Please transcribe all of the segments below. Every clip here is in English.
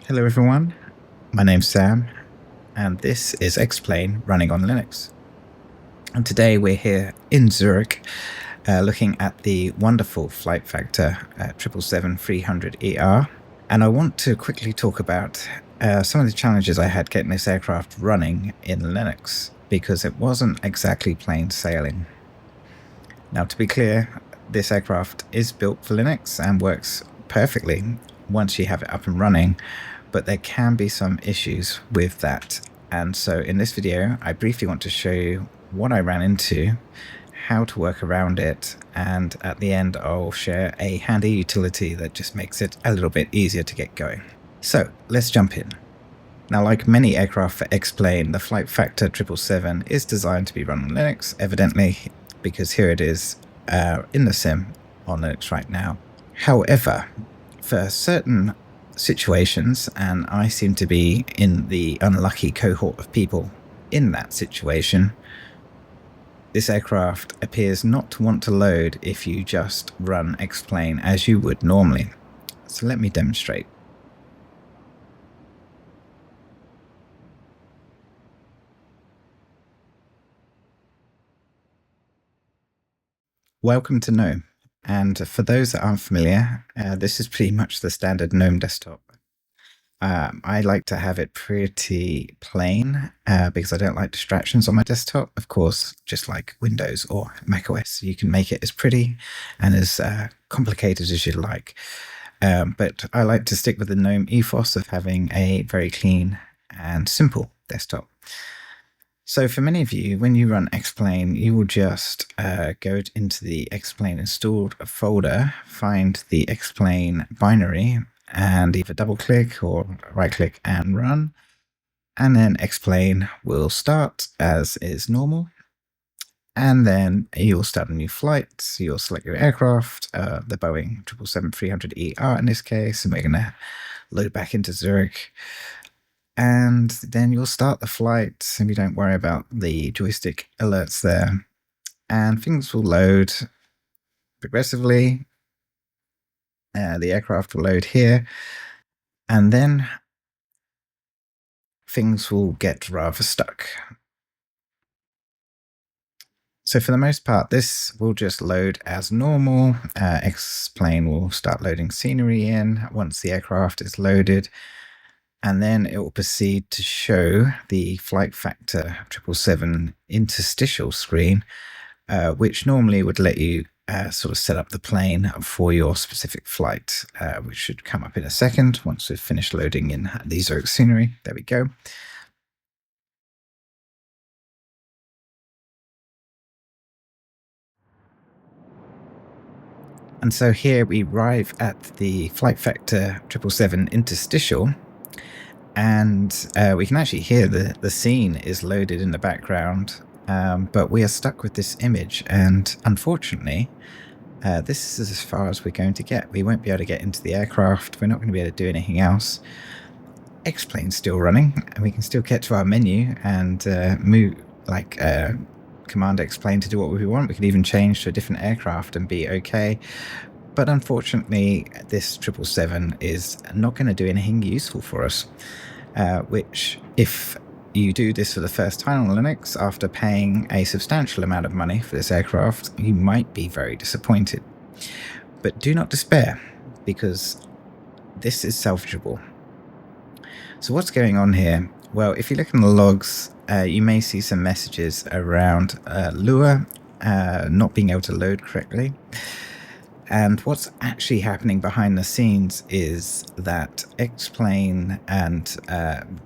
Hello everyone, my name's Sam and this is Explain running on Linux. And today we're here in Zurich looking at the wonderful FlightFactor 777-300ER, and I want to quickly talk about some of the challenges I had getting this aircraft running in Linux, because it wasn't exactly plain sailing. Now, to be clear, this aircraft is built for Linux and works perfectly once you have it up and running, but there can be some issues with that. And so in this video, I briefly want to show you what I ran into, how to work around it, and at the end I'll share a handy utility that just makes it a little bit easier to get going. So let's jump in. Now, like many aircraft for X-Plane, the FlightFactor 777 is designed to be run on Linux, evidently, because here it is in the sim on Linux right now. However, for certain situations, and I seem to be in the unlucky cohort of people in that situation, this aircraft appears not to want to load if you just run X-Plane as you would normally. So let me demonstrate. Welcome to GNOME, and for those that aren't familiar, this is pretty much the standard GNOME desktop. I like to have it pretty plain because I don't like distractions on my desktop. Of course, just like Windows or macOS, you can make it as pretty and as complicated as you like. But I like to stick with the GNOME ethos of having a very clean and simple desktop. So for many of you, when you run X-Plane, you will just go into the X-Plane installed folder, find the X-Plane binary, and either double click or right click and run. And then X-Plane will start as is normal. And then you'll start a new flight. So you'll select your aircraft, the Boeing 777-300ER in this case, and we're going to load back into Zurich. And then you'll start the flight, and you don't worry about the joystick alerts there. And things will load progressively. The aircraft will load here, and then things will get rather stuck. So for the most part, this will just load as normal. X-Plane will start loading scenery in once the aircraft is loaded. And then it will proceed to show the FlightFactor 777 interstitial screen, which normally would let you sort of set up the plane for your specific flight, which should come up in a second once we've finished loading in the Zurich scenery. There we go. And so here we arrive at the FlightFactor 777 interstitial, and we can actually hear the scene is loaded in the background, but we are stuck with this image, and unfortunately this is as far as we're going to get. We won't be able to get into the aircraft, we're not going to be able to do anything else. X-Plane's still running, and we can still get to our menu and move, like command X-Plane to do what we want. We could even change to a different aircraft and be okay. But unfortunately, this 777 is not going to do anything useful for us, which, if you do this for the first time on Linux after paying a substantial amount of money for this aircraft, you might be very disappointed. But do not despair, because this is salvageable. So what's going on here? Well, if you look in the logs, you may see some messages around Lua not being able to load correctly. And what's actually happening behind the scenes is that X-Plane, and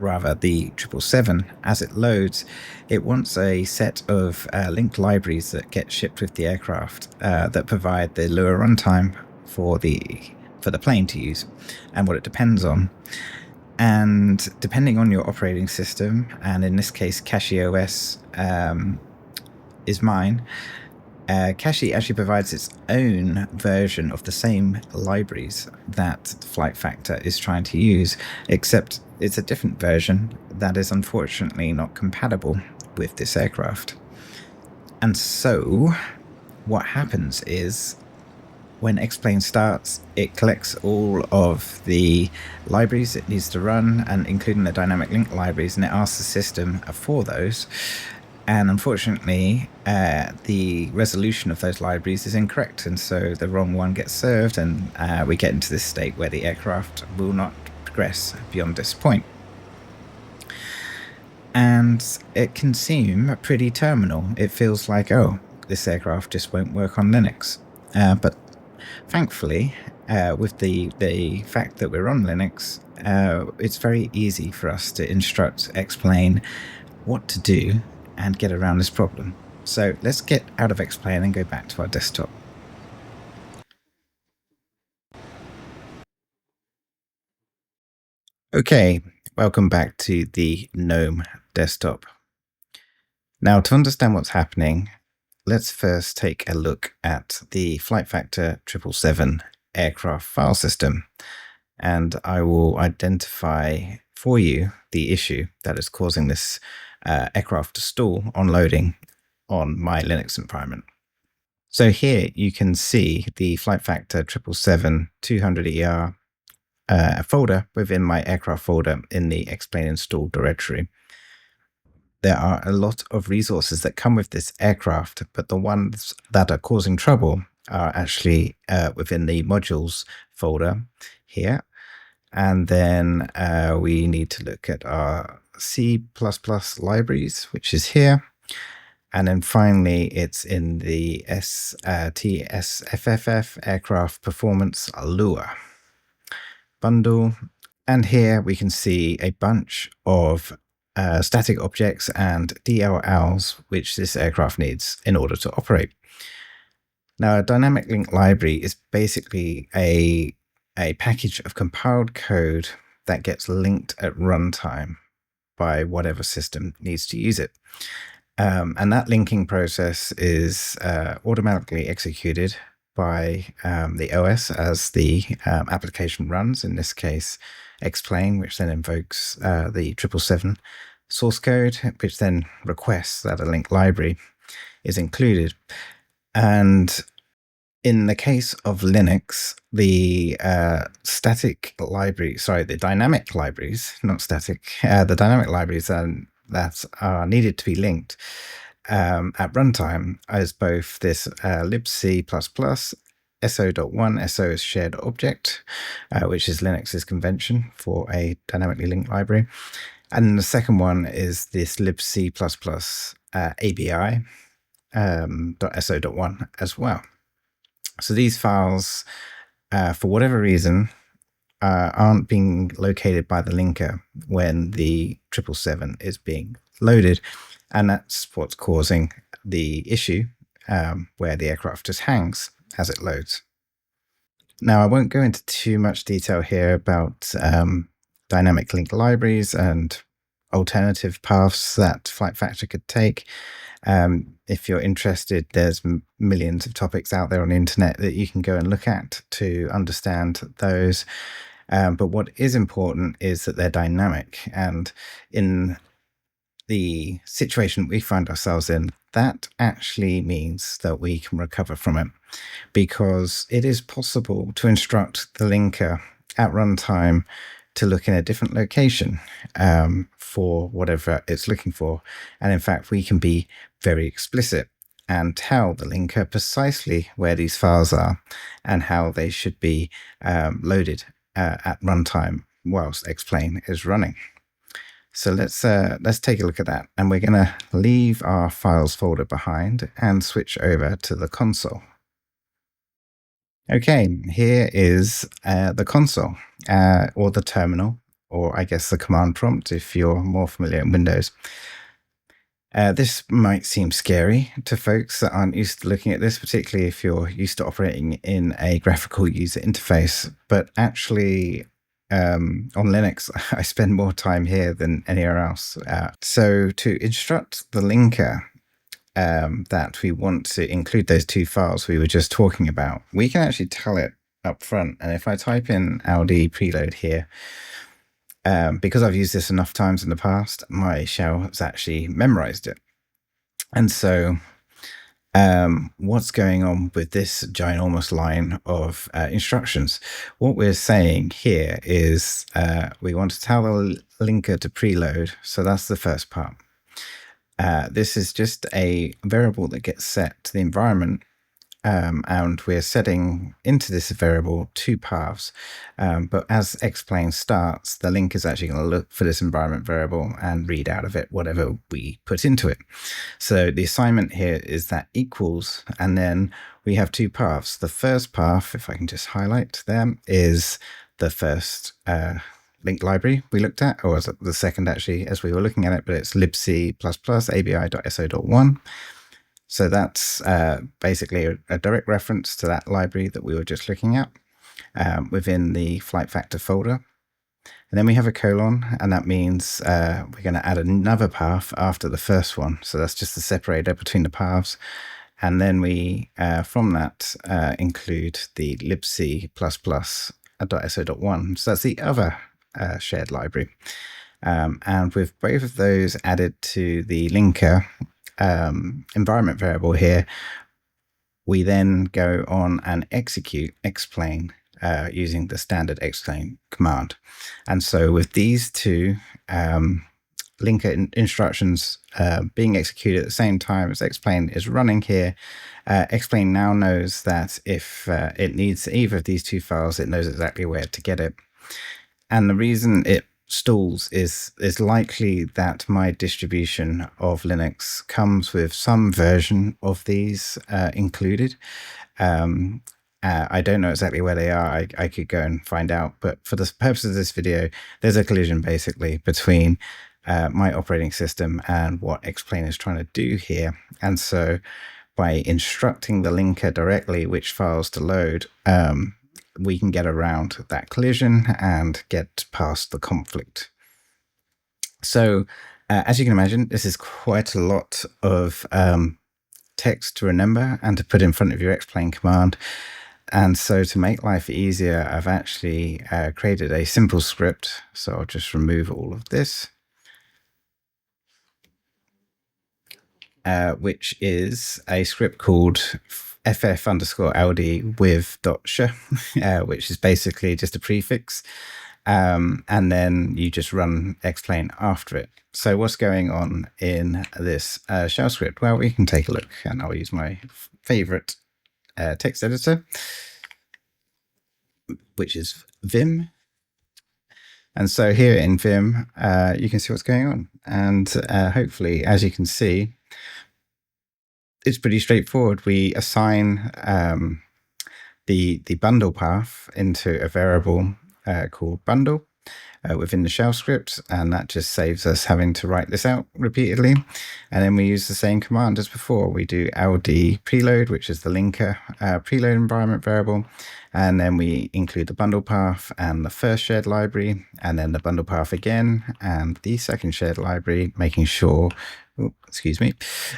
rather the 777, as it loads, it wants a set of linked libraries that get shipped with the aircraft that provide the Lua runtime for the plane to use and what it depends on. And depending on your operating system, and in this case CachyOS is mine, Cachy actually provides its own version of the same libraries that FlightFactor is trying to use, except it's a different version that is unfortunately not compatible with this aircraft. And so what happens is when Xplane starts, it collects all of the libraries it needs to run, and including the dynamic link libraries, and it asks the system for those. And unfortunately, the resolution of those libraries is incorrect, and so the wrong one gets served, and we get into this state where the aircraft will not progress beyond this point. And it can seem pretty terminal. It feels like, oh, this aircraft just won't work on Linux. But thankfully, with the fact that we're on Linux, it's very easy for us to instruct Xplane what to do and get around this problem. So let's get out of Xplane and go back to our desktop. Okay, welcome back to the GNOME desktop. Now, to understand what's happening, let's first take a look at the FlightFactor 777 aircraft file system, and I will identify for you the issue that is causing this aircraft to stall on loading on my Linux environment. So here you can see the FlightFactor 777-200ER folder within my aircraft folder in the Xplane install directory. There are a lot of resources that come with this aircraft, but the ones that are causing trouble are actually within the modules folder here. And then we need to look at our C++ libraries, which is here. And then finally, it's in the STSFFF aircraft performance Lua bundle. And here we can see a bunch of static objects and DLLs which this aircraft needs in order to operate. Now, a dynamic link library is basically a package of compiled code that gets linked at runtime by whatever system needs to use it. And that linking process is automatically executed by the OS as the application runs, in this case Xplane, which then invokes the 777 source code, which then requests that a link library is included. And in the case of Linux, the dynamic libraries, not static, the dynamic libraries that are needed to be linked at runtime as both this libc++, so.1, so is shared object, which is Linux's convention for a dynamically linked library. And the second one is this libc++ ABI .so.1 as well. So these files, for whatever reason, aren't being located by the linker when the 777 is being loaded, and that's what's causing the issue where the aircraft just hangs as it loads. Now, I won't go into too much detail here about dynamic link libraries and alternative paths that FlightFactor could take. If you're interested, there's millions of topics out there on the internet that you can go and look at to understand those. But what is important is that they're dynamic, and in the situation we find ourselves in, that actually means that we can recover from it, because it is possible to instruct the linker at runtime to look in a different location for whatever it's looking for. And in fact, we can be very explicit and tell the linker precisely where these files are and how they should be loaded at runtime whilst Xplane is running. So let's take a look at that, and we're going to leave our files folder behind and switch over to the console. Okay, here is the console, or the terminal, or I guess the command prompt if you're more familiar in Windows. This might seem scary to folks that aren't used to looking at this, particularly if you're used to operating in a graphical user interface. But actually, on Linux, I spend more time here than anywhere else. So to instruct the linker that we want to include those two files we were just talking about, we can actually tell it up front. And if I type in LD preload here, because I've used this enough times in the past, my shell has actually memorized it. And so what's going on with this ginormous line of instructions? What we're saying here is we want to tell the linker to preload. So that's the first part. This is just a variable that gets set to the environment, and we're setting into this variable two paths. But as explain starts, the link is actually going to look for this environment variable and read out of it whatever we put into it. So the assignment here is that equals, and then we have two paths. The first path, if I can just highlight them, is the first link library we looked at, or was it the second actually as we were looking at it, but it's libc++ abi.so.1. So that's basically a direct reference to that library that we were just looking at within the FlightFactor folder. And then we have a colon, and that means we're going to add another path after the first one. So that's just the separator between the paths. And then we, from that, include the libc++.so.1. So that's the other shared library. And with both of those added to the linker environment variable here, we then go on and execute explain using the standard explain command. And so with these two linker instructions being executed at the same time as explain is running here, explain now knows that if it needs either of these two files, it knows exactly where to get it. And the reason it stalls is likely that my distribution of Linux comes with some version of these included. I don't know exactly where they are. I could go and find out, but for the purpose of this video, there's a collision basically between my operating system and what explain is trying to do here. And so by instructing the linker directly which files to load, we can get around that collision and get past the conflict. So as you can imagine, this is quite a lot of text to remember and to put in front of your explain command. And so to make life easier, I've actually created a simple script. So I'll just remove all of this, which is a script called FF_LD with .sh, which is basically just a prefix. And then you just run explain after it. So what's going on in this shell script? Well, we can take a look, and I'll use my favorite text editor, which is Vim. And so here in Vim, you can see what's going on. And hopefully, as you can see, it's pretty straightforward. We assign the bundle path into a variable called bundle within the shell script, and that just saves us having to write this out repeatedly. And then we use the same command as before. We do ld preload, which is the linker preload environment variable, and then we include the bundle path and the first shared library, and then the bundle path again and the second shared library, making sure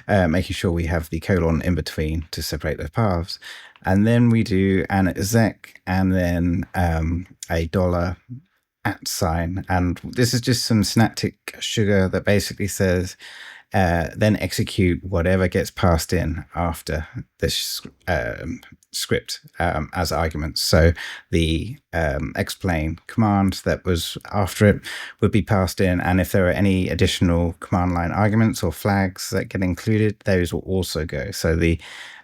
making sure we have the colon in between to separate the paths. And then we do an exec and then a $@ and this is just some synaptic sugar that basically says then execute whatever gets passed in after this script as arguments. So the explain command that was after it would be passed in, and if there are any additional command line arguments or flags that get included, those will also go. So the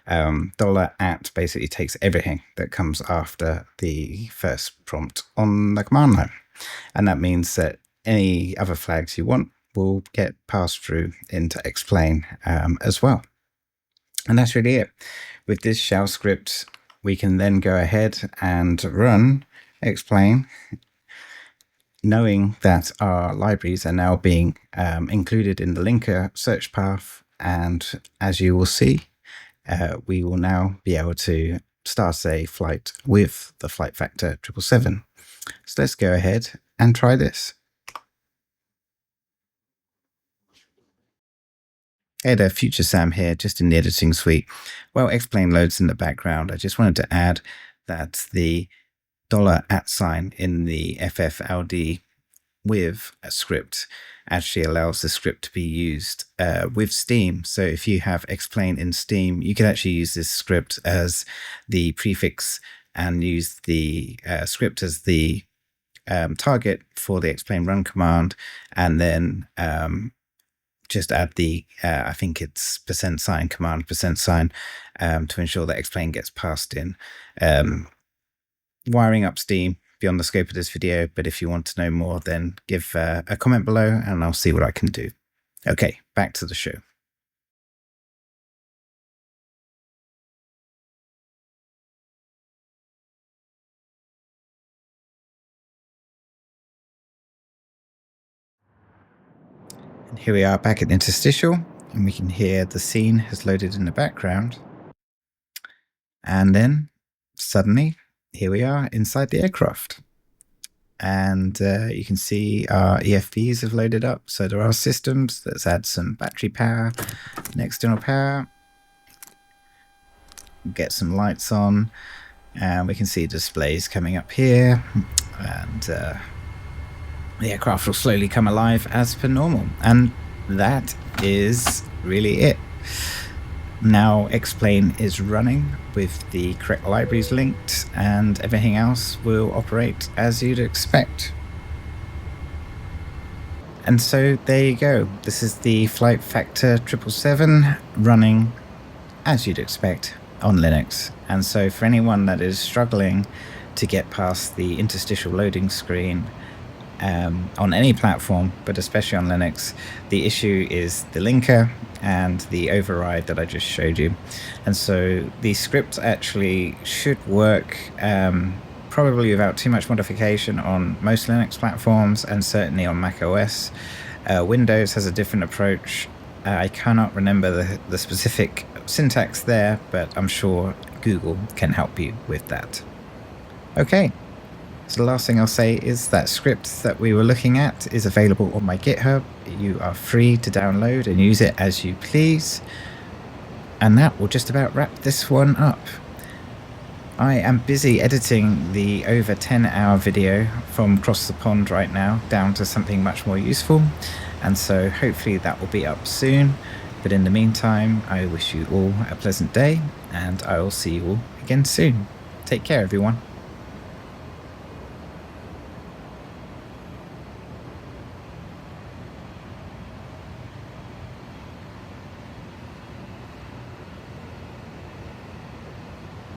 $@ basically takes everything that comes after the first prompt on the command line, and that means that any other flags you want will get passed through into explain as well. And that's really it. With this shell script, we can then go ahead and run explain, knowing that our libraries are now being included in the linker search path. And as you will see, we will now be able to start a flight with the FlightFactor 777. So let's go ahead and try this. Hey there, Future Sam here, just in the editing suite. While explain loads in the background, I just wanted to add that the $@ sign in the FFLD with a script actually allows the script to be used with Steam. So if you have Explain in Steam, you can actually use this script as the prefix and use the script as the target for the explain run command, and then just add the I think it's %sign command %sign to ensure that explain gets passed in. Wiring up Steam beyond the scope of this video, but if you want to know more, then give a comment below and I'll see what I can do. Okay, back to the show. And here we are back at the interstitial, and we can hear the scene has loaded in the background. And then suddenly, here we are inside the aircraft. And you can see our EFBs have loaded up. So there are systems. Let's add some battery power and external power. Get some lights on, and we can see displays coming up here. And the aircraft will slowly come alive as per normal. And that is really it. Now Explain is running with the correct libraries linked, and everything else will operate as you'd expect. And so there you go. This is the FlightFactor 777 running as you'd expect on Linux. And so for anyone that is struggling to get past the interstitial loading screen on any platform, but especially on Linux, the issue is the linker and the override that I just showed you. And so the script actually should work probably without too much modification on most Linux platforms, and certainly on Mac OS. Windows has a different approach. I cannot remember the specific syntax there, but I'm sure Google can help you with that. Okay. So the last thing I'll say is that script that we were looking at is available on my GitHub. You are free to download and use it as you please. And that will just about wrap this one up. I am busy editing the over 10-hour video from across the pond right now down to something much more useful. And so hopefully that will be up soon. But in the meantime, I wish you all a pleasant day, and I will see you all again soon. Take care, everyone.